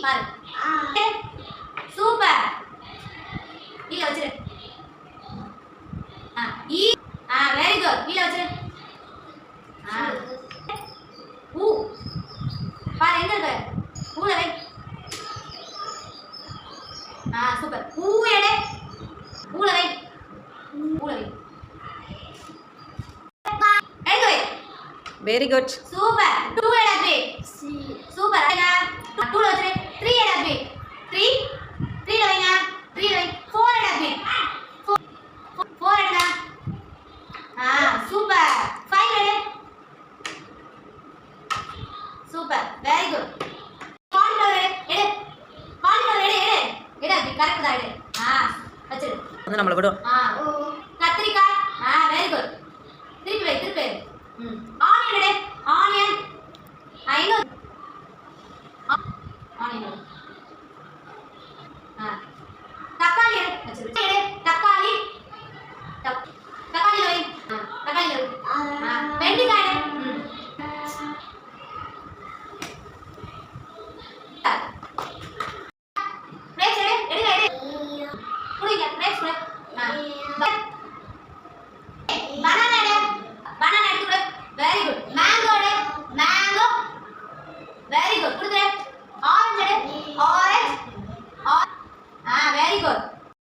பாரு. சூப்பர். கீழ வச்சிரு. ஈ. Very good. கீழ வச்சிரு. ஊ. பாரு எங்க இருக்கு? ஊல வை. சூப்பர். ஊ எடு. ஊல வை. ஊல வை. எங்க வை? Very good. சூப்பர். 2 எடு அபி. சூப்பர். அங்க 2 ல வச்சிரு. 3 எடு அபி. 3 ல வைங்க. 3 ல வை. 4 எடு அபி. 4 எடுங்க. சூப்பர். 5 எடு. சூப்பர். Very good. கார்ன்ஃப்ளவர் எடு. கார்ன்ஃப்ளவர் எடு. எடு அபி. கரெக்ட் தான் எடு. வச்சிரு. வந்து நம்மள விடும்.